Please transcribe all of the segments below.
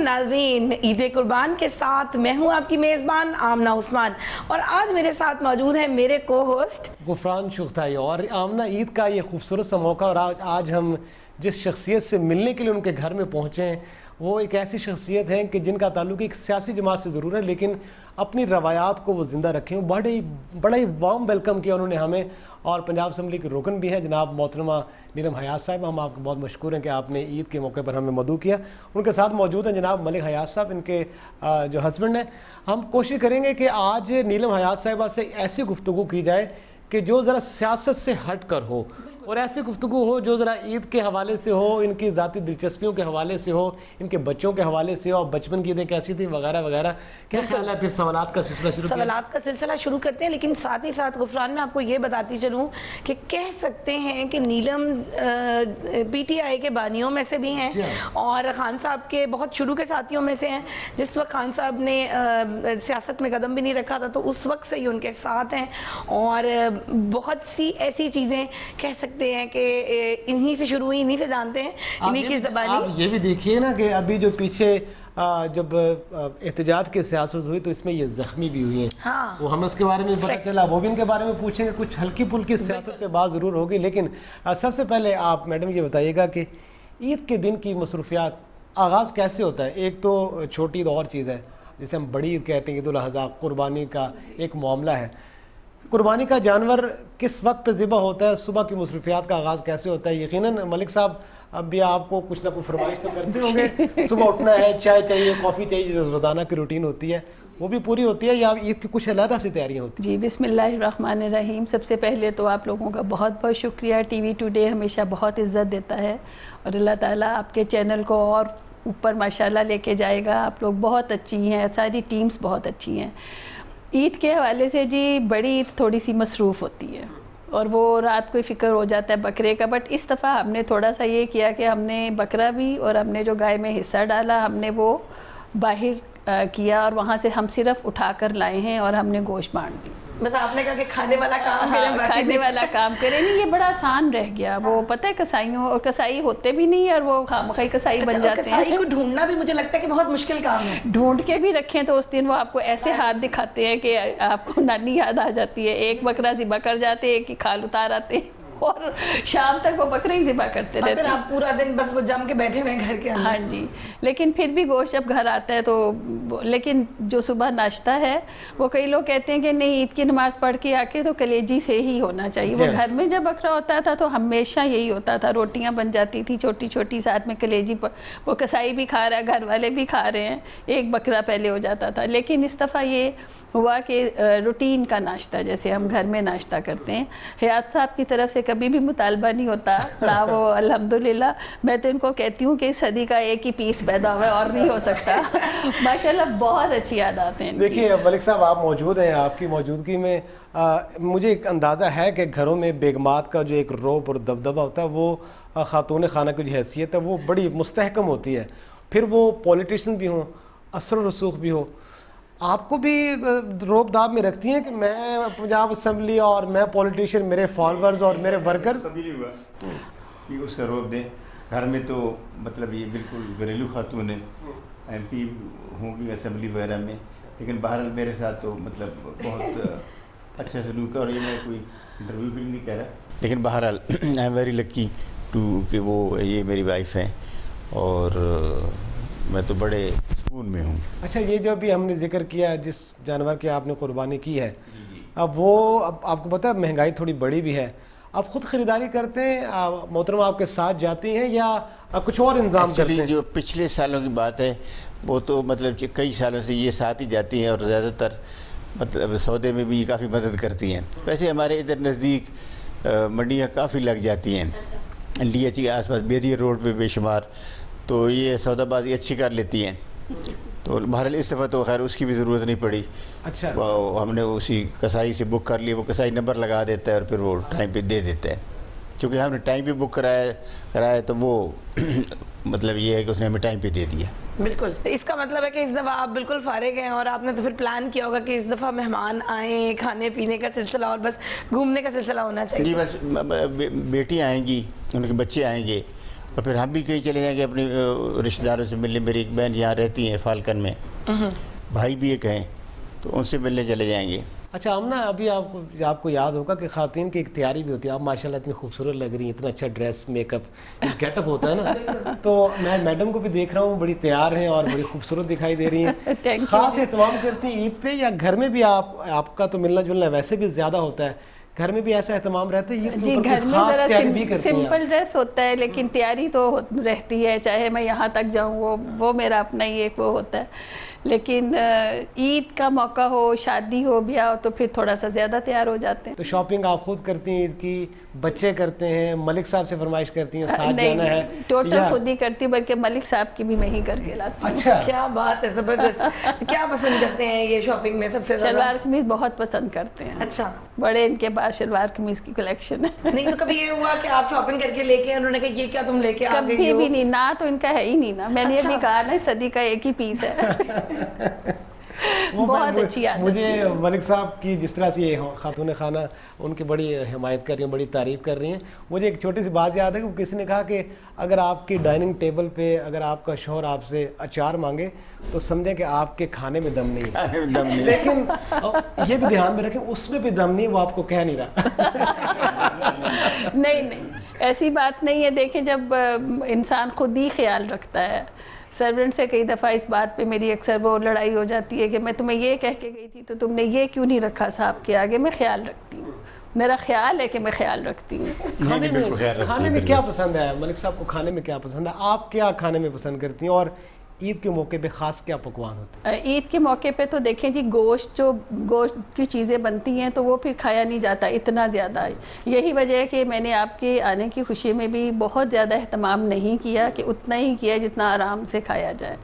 ناظرین، عید قربان کے ساتھ میں ہوں آپ کی میزبان آمنہ عثمان، اور آج میرے ساتھ موجود ہیں میرے کو ہوسٹ غفران شختائی۔ اور آمنہ، عید کا یہ خوبصورت سا موقع، اور آج ہم جس شخصیت سے ملنے کے لیے ان کے گھر میں پہنچے ہیں وہ ایک ایسی شخصیت ہیں کہ جن کا تعلق ایک سیاسی جماعت سے ضرور ہے، لیکن اپنی روایات کو وہ زندہ رکھیں۔ بڑا ہی وارم ویلکم کیا انہوں نے ہمیں، اور پنجاب اسمبلی کے رکن بھی ہے جناب محترمہ نیلم حیات صاحب۔ ہم آپ کو بہت مشکور ہیں کہ آپ نے عید کے موقع پر ہمیں مدعو کیا۔ ان کے ساتھ موجود ہیں جناب ملک حیات صاحب، ان کے جو ہسبینڈ ہیں۔ ہم کوشش کریں گے کہ آج نیلم حیات صاحبہ سے ایسی گفتگو کی جائے کہ جو ذرا سیاست سے ہٹ کر ہو، اور ایسی گفتگو ہو جو ذرا عید کے حوالے سے ہو، ان کی ذاتی دلچسپیوں کے حوالے سے ہو، ان کے بچوں کے حوالے سے ہو، بچپن کی عیدیں کیسی تھیں وغیرہ وغیرہ۔ کیا خیال ہے پھر سوالات کا سلسلہ شروع کرتے ہیں، لیکن ساتھ ہی ساتھ غفران میں آپ کو یہ بتاتی چلوں کہ کہہ سکتے ہیں کہ نیلم پی ٹی آئی کے بانیوں میں سے بھی ہیں اور خان صاحب کے بہت شروع کے ساتھیوں میں سے ہیں۔ جس وقت خان صاحب نے سیاست میں قدم بھی نہیں رکھا تھا تو اس وقت سے ہی ان کے ساتھ ہیں، اور بہت سی ایسی چیزیں کہہ سکتے ہیں کہ انہی سے شروع ہوئی، انہی سے جانتے ہیں، انہی کی زبانی۔ آپ یہ بھی دیکھیے نا کہ ابھی جو پیچھے جب احتجاج کی سیاست ہوئی تو اس میں یہ زخمی بھی ہوئی ہیں، وہ ہمیں اس کے بارے میں پتہ چلا، وہ بھی ان کے بارے میں پوچھیں گے۔ کچھ ہلکی پھلکی سیاست پہ بات ضرور ہوگی، لیکن سب سے پہلے آپ میڈم یہ بتائیے گا کہ عید کے دن کی مصروفیات آغاز کیسے ہوتا ہے؟ ایک تو چھوٹی عید اور چیز ہے جسے ہم بڑی عید کہتے ہیں، عید الاضحیٰ، قربانی کا ایک معاملہ ہے۔ قربانی کا جانور کس وقت پہ ذبح ہوتا ہے؟ صبح کی مصروفیات کا آغاز کیسے ہوتا ہے؟ یقیناً ملک صاحب اب بھی آپ کو کچھ نہ کچھ فرمائش تو کرتے ہوں گے، صبح اٹھنا ہے، چائے چاہیے، کافی چاہیے، جو روزانہ کی روٹین ہوتی ہے وہ بھی پوری ہوتی ہے، یا عید کی کچھ علیحدہ سی تیاریاں ہوتی ہیں؟ جی، بسم اللہ الرحمن الرحیم۔ سب سے پہلے تو آپ لوگوں کا بہت بہت شکریہ، ٹی وی ٹوڈے ہمیشہ بہت عزت دیتا ہے، اور اللہ تعالیٰ آپ کے چینل کو اور اوپر ماشاءاللہ لے کے جائے گا۔ آپ لوگ بہت اچھی ہیں، ساری ٹیمز بہت اچھی ہیں۔ عید کے حوالے سے جی بڑی عید تھوڑی سی مصروف ہوتی ہے، اور وہ رات کو فکر ہو جاتا ہے بکرے کا، بٹ اس دفعہ ہم نے تھوڑا سا یہ کیا کہ ہم نے بکرا بھی، اور ہم نے جو گائے میں حصہ ڈالا ہم نے وہ باہر کیا، اور وہاں سے ہم صرف اٹھا کر لائے ہیں اور ہم نے گوشت بانٹ دی۔ مطلب آپ نے کہا کہ کھانے والا کام کریں، کھانے والا کام کریں، نہیں یہ بڑا آسان رہ گیا۔ وہ پتہ ہے کسائیوں، اور کسائی ہوتے بھی نہیں، اور وہ خامخواہ کسائی بن جاتے ہیں۔ کسائی کو ڈھونڈنا بھی مجھے لگتا ہے کہ بہت مشکل کام ہے۔ ڈھونڈ کے بھی رکھیں تو اس دن وہ آپ کو ایسے ہاتھ دکھاتے ہیں کہ آپ کو نانی یاد آ جاتی ہے۔ ایک بکرا ذبح کر جاتے، ایک کی کھال اتار آتے، اور شام تک وہ بکرے ہی ذبح کرتے رہتے ہیں۔ آپ پورا دن بس وہ جم کے بیٹھے ہوئے گھر کے اندر۔ ہاں جی، لیکن پھر بھی گوشت جب گھر آتا ہے تو، لیکن جو صبح ناشتہ ہے وہ کئی لوگ کہتے ہیں کہ نہیں عید کی نماز پڑھ کے آ کے تو کلیجی سے ہی ہونا چاہیے۔ وہ گھر میں جب بکرا ہوتا تھا تو ہمیشہ یہی ہوتا تھا، روٹیاں بن جاتی تھی چھوٹی چھوٹی، ساتھ میں کلیجی، وہ کسائی بھی کھا رہا ہے، گھر والے بھی کھا رہے ہیں، ایک بکرا پہلے ہو جاتا تھا۔ لیکن اس دفعہ یہ ہوا کہ روٹین کا ناشتہ جیسے ہم گھر میں ناشتہ کرتے ہیں، حیات صاحب کی طرف سے کبھی بھی مطالبہ نہیں ہوتا نہ وہ، الحمدللہ میں تو ان کو کہتی ہوں کہ اس صدی کا ایک ہی پیس پیدا ہوا ہے اور نہیں ہو سکتا۔ ماشاءاللہ بہت اچھی عادات ہیں۔ دیکھیے ملک صاحب، آپ موجود ہیں، آپ کی موجودگی میں مجھے ایک اندازہ ہے کہ گھروں میں بیگمات کا جو ایک رعب اور دبدبہ ہوتا ہے، وہ خاتون خانہ کی جو حیثیت ہے وہ بڑی مستحکم ہوتی ہے، پھر وہ پولیٹیشن بھی ہوں، اثر و رسوخ بھی ہو۔ آپ کو بھی روب داب میں رکھتی ہیں کہ میں پنجاب اسمبلی اور میں پولیٹیشین، میرے فالورز اور میرے ورکرز؟ کبھی نہیں ہوا کہ اس کا روب دیں۔ گھر میں تو مطلب یہ بالکل گھریلو خاتون ہے، ایم پی ہوں گی اسمبلی وغیرہ میں، لیکن بہرحال میرے ساتھ تو مطلب بہت اچھا سلوک ہے، اور یہ میں کوئی انٹرویو بھی نہیں کہہ رہا، لیکن بہرحال I am very lucky to کہ وہ یہ میری وائف ہیں، اور میں تو بڑے سکون میں ہوں۔ اچھا، یہ جو ابھی ہم نے ذکر کیا جس جانور کی آپ نے قربانی کی ہے، اب وہ آپ کو پتہ ہے مہنگائی تھوڑی بڑی بھی ہے، آپ خود خریداری کرتے ہیں، محترمہ آپ کے ساتھ جاتی ہیں یا کچھ اور انضام کرتے ہیں؟ جو پچھلے سالوں کی بات ہے وہ تو مطلب کئی سالوں سے یہ ساتھ ہی جاتی ہیں، اور زیادہ تر مطلب سودے میں بھی کافی مدد کرتی ہیں۔ ویسے ہمارے ادھر نزدیک منڈیاں کافی لگ جاتی ہیں، ڈی ایچ کے آس پاس بیدی روڈ پہ بے شمار، تو یہ سودا بازی اچھی کر لیتی ہیں۔ تو بہرحال اس دفعہ تو خیر اس کی بھی ضرورت نہیں پڑی۔ اچھا، ہم نے اسی کسائی سے بک کر لی، وہ کسائی نمبر لگا دیتا ہے اور پھر وہ ٹائم پہ دے دیتا ہے، کیونکہ ہم نے ٹائم پہ بک کرایا تو وہ مطلب یہ ہے کہ اس نے ہمیں ٹائم پہ دے دیا۔ بالکل، اس کا مطلب ہے کہ اس دفعہ آپ بالکل فارغ ہیں، اور آپ نے تو پھر پلان کیا ہوگا کہ اس دفعہ مہمان آئیں، کھانے پینے کا سلسلہ اور بس گھومنے کا سلسلہ ہونا چاہیے۔ جی بس بیٹی آئیں گی، ان کے بچے آئیں گے، اور پھر ہم بھی کہیں چلے جائیں گے اپنے رشتہ داروں سے ملنے. میری ایک بہن یہاں رہتی ہیں فالکن میں, بھائی بھی ایک ہیں, تو ان سے ملنے چلے جائیں گے. اچھا آمنہ, ابھی آپ کو یاد ہوگا کہ خواتین کی ایک تیاری بھی ہوتی ہے. آپ ماشاءاللہ اتنی خوبصورت لگ رہی ہیں, اتنا اچھا dress make up get up ہوتا ہے نا. تو میں میڈم کو بھی دیکھ رہا ہوں, بڑی تیار ہیں اور بڑی خوبصورت دکھائی دے رہی ہیں. خاص اہتمام کرتی ہیں عید پہ, یا گھر میں بھی آپ کا تو ملنا جلنا ویسے بھی زیادہ ہوتا ہے, گھر میں بھی ایسا اہتمام رہتا ہے عید کے اوپر؟ گھر میں خاص تیاری بھی ذرا کرتی ہیں سمپل ڈریس ہوتا ہے, لیکن تیاری تو رہتی ہے, چاہے میں یہاں تک جاؤں وہ میرا اپنا ہی ایک وہ ہوتا ہے. لیکن عید کا موقع ہو, شادی ہو, بیاہ ہو, تو پھر تھوڑا سا زیادہ تیار ہو جاتے ہیں. تو شاپنگ آپ خود کرتی ہیں عید کی, بچے کرتے ہیں, ملک صاحب سے فرمائش کرتی ہیں ساتھ جانا ہے؟ ٹوٹل خود ہی کرتی ہوں, بلکہ ملک صاحب کی بھی میں ہی کر کے لاتی ہوں. اچھا, کیا بات ہے, زبردست. کیا پسند کرتے ہیں یہ شاپنگ میں سب سے زیادہ؟ شلوار قمیض بہت پسند کرتے ہیں. اچھا, بڑے ان کے پاس شلوار قمیض کی کلیکشن ہے. نہیں تو کبھی یہ ہوا کہ آپ شاپنگ کر کے لے کے انہوں نے کہا یہ کیا تم لے کے آ گئی ہو؟ کبھی بھی نہیں, نہ تو ان کا ہے ہی نہیں نا. میں نے ابھی کہا نا صدی کا ایک ہی پیس ہے. بہت اچھی عادت. مجھے ملک صاحب کی جس طرح سے یہ خاتون خانہ ان کی بڑی حمایت کر رہی ہیں, بڑی تعریف کر رہی ہیں. مجھے ایک چھوٹی سی بات یاد ہے کہ کسی نے کہا کہ اگر آپ کی ڈائننگ ٹیبل پہ اگر آپ کا شوہر آپ سے اچار مانگے تو سمجھیں کہ آپ کے کھانے میں دم نہیں ہے. لیکن یہ بھی دھیان میں رکھیں اس میں بھی دم نہیں, وہ آپ کو کہہ نہیں رہا. نہیں, ایسی بات نہیں ہے. دیکھیں, جب انسان خود ہی خیال رکھتا ہے. سرونٹ سے کئی دفعہ اس بات پہ میری اکثر وہ لڑائی ہو جاتی ہے کہ میں تمہیں یہ کہہ کے گئی تھی تو تم نے یہ کیوں نہیں رکھا صاحب کے آگے. میں خیال رکھتی ہوں, میرا خیال ہے کہ میں خیال رکھتی ہوں. کھانے میں کیا پسند ہے ملک صاحب کو؟ کھانے میں کیا پسند ہے؟ آپ کیا کھانے میں پسند کرتی ہیں, اور عید کے موقع پہ خاص کیا پکوان ہوتے ہیں؟ عید کے موقع پہ تو دیکھیں جی, گوشت کی چیزیں بنتی ہیں تو وہ پھر کھایا نہیں جاتا اتنا زیادہ. یہی وجہ ہے کہ میں نے آپ کے آنے کی خوشی میں بھی بہت زیادہ اہتمام نہیں کیا, کہ اتنا ہی کیا جتنا آرام سے کھایا جائے.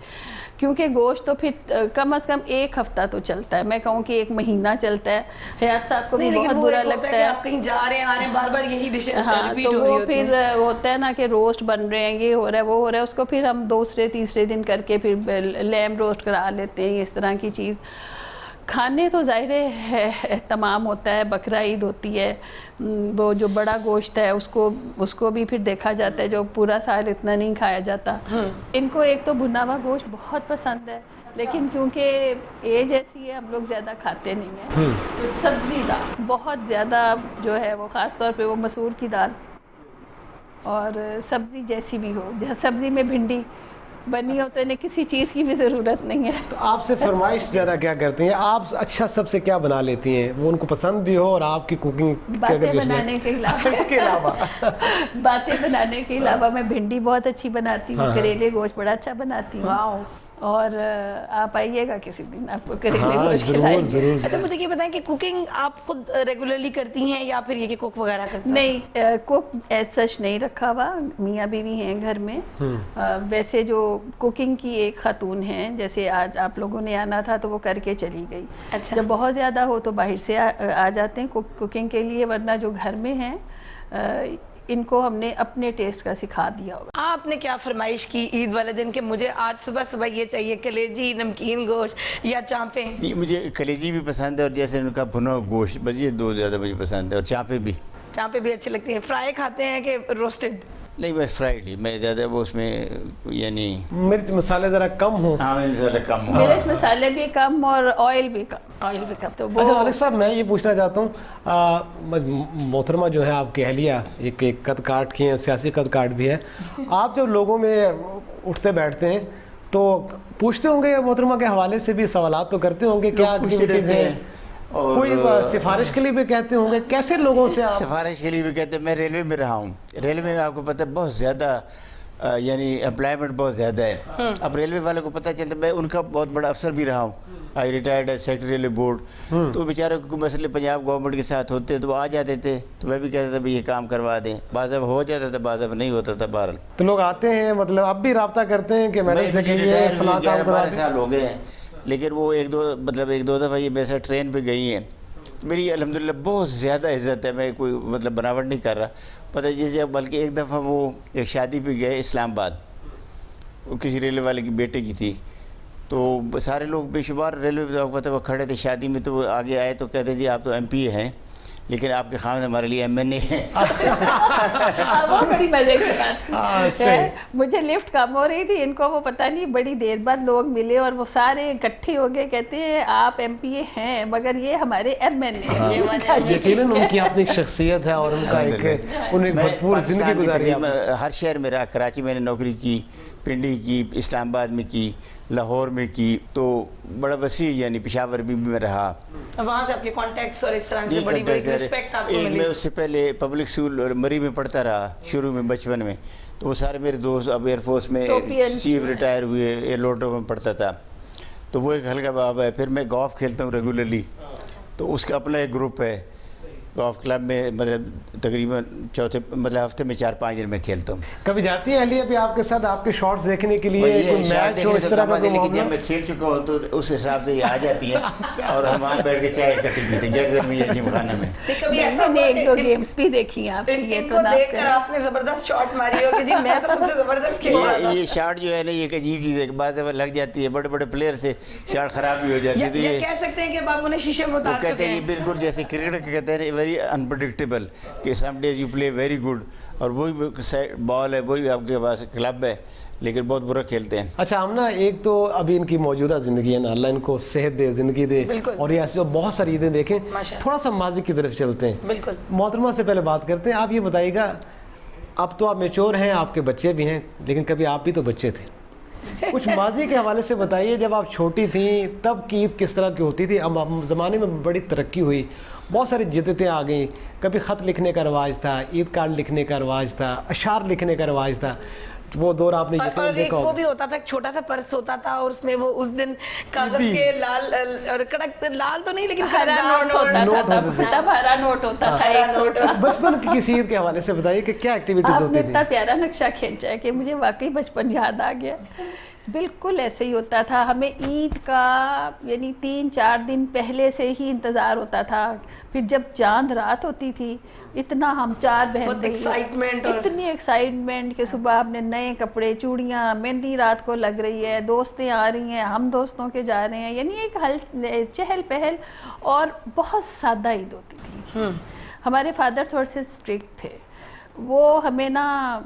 کیونکہ گوشت تو پھر کم از کم ایک ہفتہ تو چلتا ہے, میں کہوں کہ ایک مہینہ چلتا ہے. حیات صاحب کو بھی بہت برا لگتا ہے آپ کہیں جا رہے ہیں, آ رہے ہیں, بار بار یہی ڈشیں ریپیٹ تو ہو رہی وہ ہوتی ہیں. پھر ہوتا ہے نا کہ روسٹ بن رہے ہیں, یہ ہو رہا ہے, وہ ہو رہا ہے, اس کو پھر ہم دوسرے تیسرے دن کر کے پھر لیمب روسٹ کرا لیتے ہیں, اس طرح کی چیز. کھانے تو ظاہر ہے اہتمام ہوتا ہے, بقرہ عید ہوتی ہے, وہ جو بڑا گوشت ہے اس کو بھی پھر دیکھا جاتا ہے, جو پورا سال اتنا نہیں کھایا جاتا. ان کو ایک تو بھنا ہوا گوشت بہت پسند ہے, لیکن کیونکہ ایج ایسی ہے ہم لوگ زیادہ کھاتے نہیں ہیں. تو سبزی دال بہت زیادہ جو ہے وہ, خاص طور پہ وہ مسور کی دال, اور سبزی جیسی بھی ہو, سبزی میں بھنڈی بنی ہو تو انہیں کسی چیز کی بھی ضرورت نہیں ہے. تو آپ سے فرمائش زیادہ کیا کرتے ہیں آپ؟ اچھا سب سے کیا بنا لیتی ہیں, وہ ان کو پسند بھی ہو, اور آپ کی کوکنگ باتیں بنانے کے علاوہ اس کے علاوہ باتیں بنانے کے علاوہ میں بھنڈی بہت اچھی بناتی ہوں, کریلے گوشت بڑا اچھا بناتی ہوں. اور آپ آئیے گا کسی دن, آپ کو کریلے گوشت کھلائیں گے. اچھا مجھے یہ بتائیں کہ کوکنگ آپ خود ریگولرلی کرتی ہیں یا پھر یہ کہ کوک وغیرہ کرتی ہیں؟ نہیں, کوک ایز سچ نہیں رکھا ہوا, میاں بیوی ہیں گھر میں. ویسے جو کوکنگ کی ایک خاتون ہیں, جیسے آج آپ لوگوں نے آنا تھا تو وہ کر کے چلی گئی. اچھا, جب بہت زیادہ ہو تو باہر سے آ جاتے ہیں کوکنگ کے لیے, ورنہ جو گھر میں ہیں ان کو ہم نے اپنے ٹیسٹ کا سکھا دیا ہوگا. آپ نے کیا فرمائش کی عید والے دن کہ مجھے آج صبح صبح یہ چاہیے, کلیجی, نمکین گوشت یا چانپیں؟ مجھے کلیجی بھی پسند ہے, اور جیسے ان کا بھنا گوشت, بس یہ دو زیادہ مجھے پسند ہے. اور چانپیں بھی. چانپیں بھی اچھی لگتی ہیں. فرائی کھاتے ہیں کہ روسٹڈ؟ نہیں, بس فرائیڈ ہی. میں زیادہ وہ اس میں یعنی مرچ مسالے ذرا کم ہوں. ہاں, زیادہ کم ہوں. مرچ مسالے بھی کم اور آئل بھی کم. تو اچھا ملک صاحب, میں یہ پوچھنا چاہتا ہوں, محترمہ جو ہے آپ کی اہلیہ ایک قد کاٹ کی ہیں, سیاسی قد کاٹ بھی ہے. آپ جب لوگوں میں اٹھتے بیٹھتے ہیں تو پوچھتے ہوں گے, یا محترمہ کے حوالے سے بھی سوالات تو کرتے ہوں گے, کیا ایکٹیویٹیز ہیں, کوئی سفارش کے لیے بھی کہتے ہوں گے, کیسے لوگوں سے؟ سفارش کے لیے بھی کہتے ہیں. میں ریلوے میں رہا ہوں. ریلوے میں آپ کو پتہ ہے بہت زیادہ یعنی امپلائمنٹ بہت زیادہ ہے. اب ریلوے والوں کو پتہ چلتا ہے, میں ان کا بہت بڑا افسر بھی رہا ہوں, آئی ریٹائرڈ سیکٹری ریلوے بورڈ. تو بیچارے کو مسئلے پنجاب گورنمنٹ کے ساتھ ہوتے تو وہ آ جاتے تھے, تو میں بھی کہتا تھا بھائی یہ کام کروا دیں. بعض ہو جاتا تھا, بعض نہیں ہوتا تھا. بہرحال تو لوگ آتے ہیں, مطلب اب بھی رابطہ کرتے ہیں کہ میڈم سے کہ یہ فلاں کام کروا دیں؟ 12 سال ہو گئے ہیں, لیکن وہ ایک دو دفعہ یہ میرے ساتھ ٹرین پہ گئی ہیں. میری الحمدللہ بہت زیادہ عزت ہے, میں کوئی مطلب بناوٹ نہیں کر رہا. پتہ جیسے بلکہ ایک دفعہ وہ ایک شادی پہ گئے اسلام آباد, وہ کسی ریلوے والے کی بیٹے کی تھی. تو سارے لوگ بے شمار ریلوے پتہ وہ کھڑے تھے شادی میں, تو وہ آگے آئے تو کہتے جی آپ تو ایم پی ہیں, لیکن آپ کے خامد ہمارے لیے MNA ہیں. وہ بڑی مزے کی بات ہاں، ہے. صحیح. مجھے لفٹ کم ہو رہی تھی, ان کو وہ پتہ نہیں بڑی دیر بعد لوگ ملے اور وہ سارے اکٹھے ہو گئے, کہتے ہیں آپ MPA ہیں مگر یہ ہمارے MNA ہیں. یقیناً ان کی اپنی شخصیت ہے اور ان کا ایک انہیں میں بھرپور زندگی پاکستان میں گزاری. تقریباً ہر شہر میں رہا. کراچی میں نے نوکری کی, پنڈی کی, اسلام آباد میں کی, لاہور میں کی, تو بڑا وسیع یعنی پشاور بھی میں رہا. وہاں سے آپ کے کانٹیکٹس اور اس طرح سے بڑی بڑی رسپیکٹ آپ کو ایک ملی. میں اس سے پہلے پبلک اسکول مری میں پڑھتا رہا شروع میں بچپن میں, تو وہ سارے میرے دوست اب ایئر فورس میں چیف ریٹائر ہوئے, ایئر لوٹو میں پڑھتا تھا, تو وہ ایک ہلکا باب ہے. پھر میں گولف کھیلتا ہوں ریگولرلی, تو اس کا اپنا ایک گروپ ہے گولف کلب میں, مطلب تقریباً ہفتے میں 4-5 دن میں کھیلتا ہوں. کبھی جاتی ہیں اہلیہ بھی آپ کے ساتھ آپ کے شارٹس دیکھنے کے لیے, کوئی میچ ہو اس طرح کا کوئی لیکن معاملہ؟ جب میں کھیل چکا ہوں تو اس حساب سے یہ آ جاتی ہے اور ہم وہاں بیٹھ کے چائے اکٹھی پیتے ہیں گرد میں یا جم خانہ میں. کبھی ایسا میں نے ہوا 1-2 کہ گیمز بھی دیکھی ہیں آپ کی, ان کو دیکھ کر آپ نے زبردست شاٹ ماری ہو کہ جی میں تو سب سے زبردست کھیل رہا تھا. یہ شاٹ جو ہے نا, یہ ایک عجیب چیز ہے, بعض دفعہ لگ جاتی ہے, بڑے بڑے پلیئر سے شاٹ خراب بھی ہو جاتی ہے. تو یہ کہہ سکتے ہیں کہ آپ انہیں شیشے میں وہ اتار کہتے چکے ہیں یہ ہیں. بالکل جیسے کرکٹ کہتے ہیں ویری انپریڈکٹیبل, کہ some days you play very good, اور وہی بال ہے, وہی آپ کے پاس کلب ہے, لیکن بہت برا کھیلتے ہیں. اچھا آمنہ, ایک تو ابھی ان کی موجودہ زندگی ہے نا, اللہ ان کو صحت دے, زندگی دے, اور یہ ایسی بہت ساری عیدیں دیکھیں. تھوڑا سا ماضی کی طرف چلتے ہیں. بالکل. محترمہ سے پہلے بات کرتے ہیں. آپ یہ بتائیے گا, اب تو آپ میچور ہیں, آپ کے بچے بھی ہیں, لیکن کبھی آپ بھی تو بچے تھے. کچھ ماضی کے حوالے سے بتائیے, جب آپ چھوٹی تھیں تب کی عید کس طرح کی ہوتی تھی؟ اب زمانے میں بڑی ترقی ہوئی, بہت ساری جدتیں آ گئیں. کبھی خط لکھنے کا رواج تھا, عید کارڈ لکھنے کا رواج تھا, اشعار لکھنے کا رواج تھا, وہ دور آپ نے اور ایک وہ بھی ہوتا تھا, ایک چھوٹا سا پرس ہوتا تھا اور اس میں وہ اس دن کاغذ کے لال اور کڑک, لال تو نہیں لیکن ہرا نوٹ ہوتا تھا, تب ہرا نوٹ ہوتا تھا 100 کا. بچپن کی کسی عید کے حوالے سے بتائیے کہ کیا ایکٹیویٹیز آپ ہوتی نے تھی؟ اتنا پیارا نقشہ کھینچا ہے کہ مجھے واقعی بچپن یاد آ گیا. بالکل ایسے ہی ہوتا تھا. ہمیں عید کا یعنی 3-4 دن پہلے سے ہی انتظار ہوتا تھا. پھر جب چاند رات ہوتی تھی, اتنا ہم 4 بہن بھائی, اتنی ایکسائٹمنٹ کہ صبح ہم نے نئے کپڑے, چوڑیاں, مہندی رات کو لگ رہی ہے, دوستیں آ رہی ہیں, ہم دوستوں کے جا رہے ہیں, یعنی ایک چہل پہل. اور بہت سادہ عید ہوتی تھی. ہمارے فادر تھوڑے سے اسٹرکٹ تھے, وہ ہمیں نا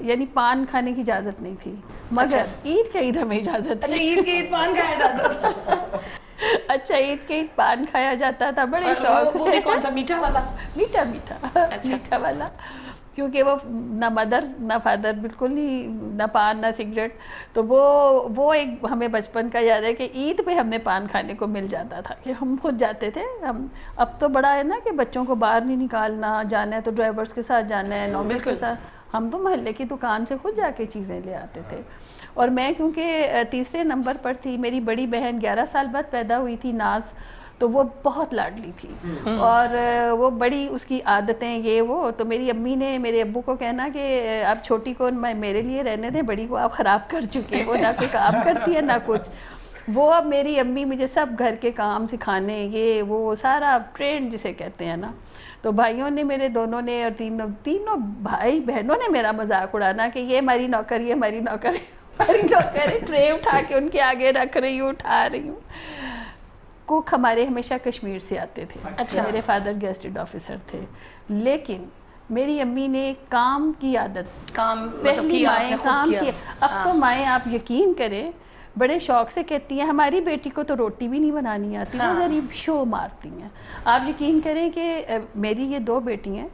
یعنی پان کھانے کی اجازت نہیں تھی, مگر عید کے عید ہمیں اجازت تھی. عید کے عید پان کھایا جاتا تھا. اچھا, عید کے عید پان کھایا جاتا تھا بڑے شوق سے. وہ بھی کون سا, میٹھا والا؟ میٹھا میٹھا والا, کیونکہ وہ نہ مدر نہ فادر بالکل ہی, نہ پان نہ سگریٹ. تو وہ ایک ہمیں بچپن کا یاد ہے کہ عید پہ ہمیں پان کھانے کو مل جاتا تھا, کہ ہم خود جاتے تھے. اب تو بڑا ہے نا کہ بچوں کو باہر نہیں نکالنا, جانا ہے تو ڈرائیورس کے ساتھ جانا ہے, نومس کے ساتھ. ہم تو محلے کی دکان سے خود جا کے چیزیں لے آتے تھے. اور میں کیونکہ 3 نمبر پر تھی, میری بڑی بہن 11 سال بعد پیدا ہوئی تھی, ناز, تو وہ بہت لاڈلی تھی اور وہ بڑی اس کی عادتیں یہ وہ. تو میری امی نے میرے ابو کو کہنا کہ اب چھوٹی کو میرے لیے رہنے دیں, بڑی کو آپ خراب کر چکے ہو, نہ کوئی کام کرتی ہے نہ کچھ. وہ اب میری امی مجھے سب گھر کے کام سکھانے, یہ وہ سارا ٹرینڈ جسے کہتے ہیں نا. تو بھائیوں نے میرے دونوں نے اور تینوں بھائی بہنوں نے میرا مذاق اڑانا کہ یہ ہماری نوکر, یہ ہماری نوکر, ہماری نوکر, ٹرے اٹھا کے ان کے آگے رکھ رہی ہوں, اٹھا رہی ہوں. کوک ہمارے ہمیشہ کشمیر سے آتے تھے. اچھا, میرے فادر گیسٹڈ آفیسر تھے, لیکن میری امی نے کام کی عادت, پہلی مائیں کام کی. اب تو مائیں آپ یقین کریں بڑے شوق سے کہتی ہیں ہماری بیٹی کو تو روٹی بھی نہیں بنانی آتی, وہ غریب شو مارتی ہیں. آپ یقین کریں کہ میری یہ 2 بیٹی ہیں,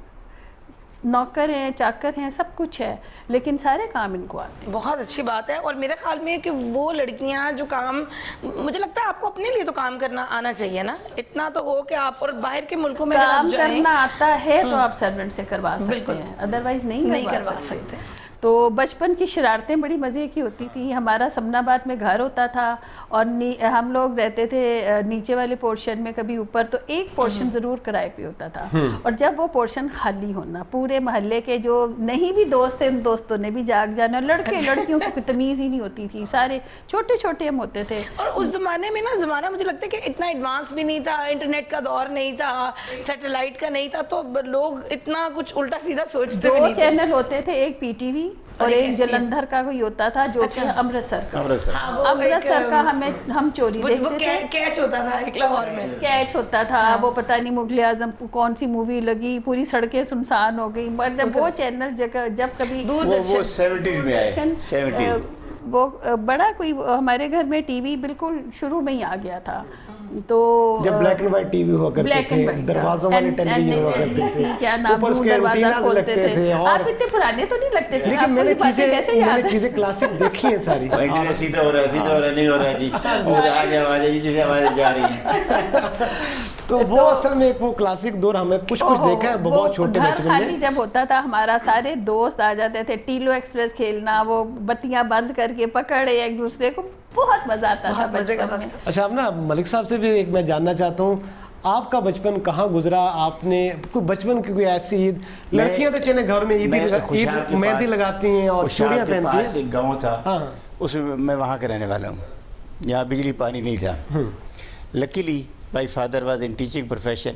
نوکر ہیں, چاکر ہیں, سب کچھ ہے, لیکن سارے کام ان کو آتے ہیں. بہت اچھی بات ہے. اور میرے خیال میں کہ وہ لڑکیاں جو کام, مجھے لگتا ہے آپ کو اپنے لیے تو کام کرنا آنا چاہیے نا, اتنا تو ہو کہ آپ اور باہر کے ملکوں میں کام کرنا آتا ہے تو آپ سرونٹ سے کروا سکتے ہیں, ادروائز نہیں کروا سکتے. تو بچپن کی شرارتیں بڑی مزے کی ہوتی تھی. ہمارا سمن آباد میں گھر ہوتا تھا اور ہم لوگ رہتے تھے نیچے والے پورشن میں, کبھی اوپر, تو ایک پورشن ضرور کرائے پہ ہوتا تھا. اور جب وہ پورشن خالی ہونا, پورے محلے کے جو نہیں بھی دوست تھے ان دوستوں نے بھی جاگ جانا. لڑکے لڑکیوں کو تمیز ہی نہیں ہوتی تھی, سارے چھوٹے چھوٹے ہم ہوتے تھے. اور اس زمانے میں نا, زمانہ مجھے لگتا ہے کہ اتنا ایڈوانس بھی نہیں تھا, انٹرنیٹ کا دور نہیں تھا, سیٹلائٹ کا نہیں تھا, تو لوگ اتنا کچھ الٹا سیدھا سوچتے بھی نہیں تھے. 2 چینل ہوتے تھے, ایک پی ٹی وی اور ایک جلندھر کا کوئی ہوتا تھا جو کہ امرتسر کا، ہاں، وہ امرتسر کا ہم چوری وہ دیکھتے تھے، کیچ ہوتا تھا ایک لاہور میں، کیچ ہوتا تھا، وہ پتہ نہیں مغل اعظم کون سی مووی لگی، پوری سڑکیں سنسان ہو گئی، مطلب وہ چینل جب کبھی وہ 70s میں آئے، 70s وہ بڑا کوئی ہمارے گھر میں ٹی وی بالکل شروع میں ہی آ گیا تھا، تو جب black and white T V ہوا کرتے تھے، دروازوں والے ٹیلی ویژن ہوا کرتے تھے، کیا نام دروازہ کھولتے تھے، آپ اتنے پرانے تو نہیں لگتے تھے، لیکن میں نے چیزیں کلاسک دیکھی ہیں ساری. سیدھا ہو رہا ہے نہیں ہو رہا جی، آ جائے جیسے آواز جا رہی ہے. تو وہ اصل میں وہ کلاسک دور ہمیں کچھ دیکھا ہے بہت چھوٹے بچپن میں. خالی جب ہوتا تھا ہمارا سارے دوست آ جاتے تھے، ٹیلو ایکسپریس کھیلنا، وہ بتیاں بند کر کے پکڑے ایک دوسرے کو، بہت مزہ آتا تھا بچپن میں. اچھا اب نا ملک صاحب سے بھی ایک میں جاننا چاہتا ہوں، آپ کا بچپن کہاں گزرا؟ آپ نے کوئی بچپن کی کوئی ایسی عید؟ لڑکیاں تو چلے گھر میں عید مہندی لگاتی ہیں اور چوڑیاں پہنتی ہیں. ایک گاؤں تھا، اس میں وہاں کا رہنے والا ہوں، یہاں بجلی پانی نہیں تھا. Luckily my father was in teaching profession,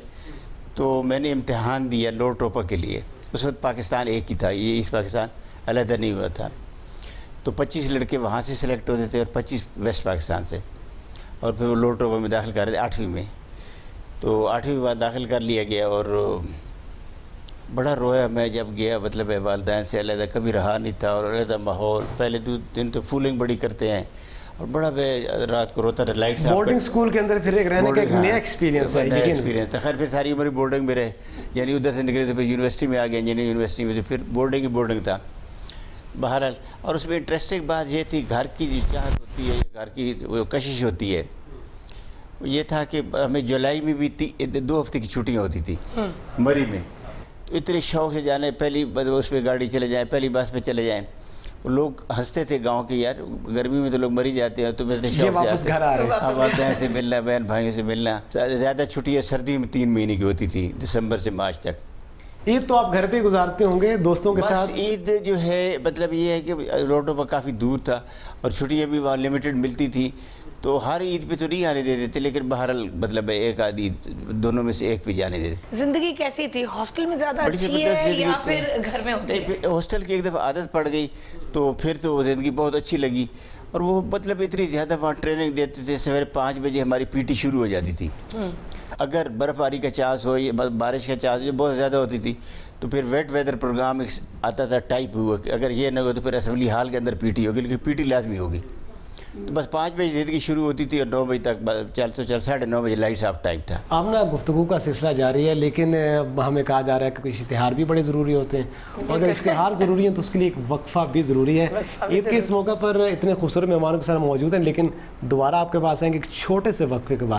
تو میں نے امتحان دیا لو ٹوپا کے لیے. اس وقت پاکستان ایک ہی تھا، یہ ایسٹ پاکستان علیحدہ نہیں ہوا تھا. تو 25 لڑکے وہاں سے سلیکٹ ہوتے تھے اور 25 ویسٹ پاکستان سے، اور پھر وہ لو ٹوپا میں داخل کر رہے تھے 8ویں میں. تو 8ویں بعد داخل کر لیا گیا، اور بڑا رویا میں جب گیا، مطلب والدین سے علیحدہ کبھی رہا نہیں تھا، اور علیحدہ ماحول. پہلے 2 دن تو فولنگ بڑی کرتے ہیں، اور بڑا رات کو روتا رہا. لائٹ بورڈنگ اسکول کے اندر پھر ایک رہنے کا ایک نیا ایکسپیرینس تھا. خیر پھر ساری عمر بورڈنگ میں رہے، یعنی ادھر سے نکلے تو پھر یونیورسٹی میں آ گئے، انجینئرنگ یونیورسٹی میں، تو پھر بورڈنگ ہی بورڈنگ تھا بہرحال. اور اس میں انٹرسٹنگ بات یہ تھی، گھر کی جو چاہت ہوتی ہے، گھر کی وہ کشش ہوتی ہے، یہ تھا کہ ہمیں جولائی میں بھی 2 ہفتے کی چھٹیاں ہوتی تھی مری میں. تو اتنے شوق سے جانے، پہلی اس پہ گاڑی چلے جائیں، پہلی بس پہ چلے جائیں. لوگ ہنستے تھے گاؤں کے، یار گرمی میں تو لوگ مری جاتے ہیں، تو میرے شوق سے آتے ہیں والدین سے ملنا، بہن بھائیوں سے ملنا. زیادہ چھٹیاں سردی میں 3 مہینے کی ہوتی تھی، دسمبر سے مارچ تک. عید تو آپ گھر پہ گزارتے ہوں گے دوستوں کے ساتھ؟ عید جو ہے مطلب یہ ہے کہ روڈوں پر کافی دور تھا، اور چھٹیاں بھی وہاں لمیٹڈ ملتی تھی، تو ہر عید پہ تو نہیں آنے دیتے تھے، لیکن بہرحال مطلب ایک آدھ عید دونوں میں سے ایک پہ جانے دیتے. زندگی کیسی تھی؟ ہاسٹل میں زیادہ اچھی ہے یا پھر گھر میں ہوتی ہے؟ ہاسٹل کی ایک دفعہ عادت پڑ گئی، تو پھر تو وہ زندگی بہت اچھی لگی. اور وہ مطلب اتنی زیادہ وہاں ٹریننگ دیتے تھے. سویرے 5 بجے ہماری پی ٹی شروع ہو جاتی تھی. اگر برف باری کا چانس ہو یا بارش کا چانس جو بہت زیادہ ہوتی تھی، تو پھر ویٹ ویدر پروگرام آتا تھا ٹائپ ہوا کہ اگر یہ نہ ہو تو پھر اسمبلی ہال کے اندر پی ٹی ہوگی، لیکن پی ٹی لازمی ہوگی. تو بس 5 بجے زندگی شروع ہوتی تھی، اور 9 بجے تک 9:30 بجے لائٹس آف ٹائم تھا. اب نا گفتگو کا سلسلہ جاری ہے، لیکن ہمیں کہا جا رہا ہے کہ کچھ اشتہار بھی بڑے ضروری ہوتے ہیں، اور اگر اشتہار ضروری ہیں تو اس کے لیے ایک وقفہ بھی ضروری ہے. عید کے اس موقع پر اتنے خوبصورت مہمانوں کے ساتھ موجود ہیں، لیکن دوبارہ آپ کے پاس آئیں گے ایک چھوٹے سے وقفے کے بعد.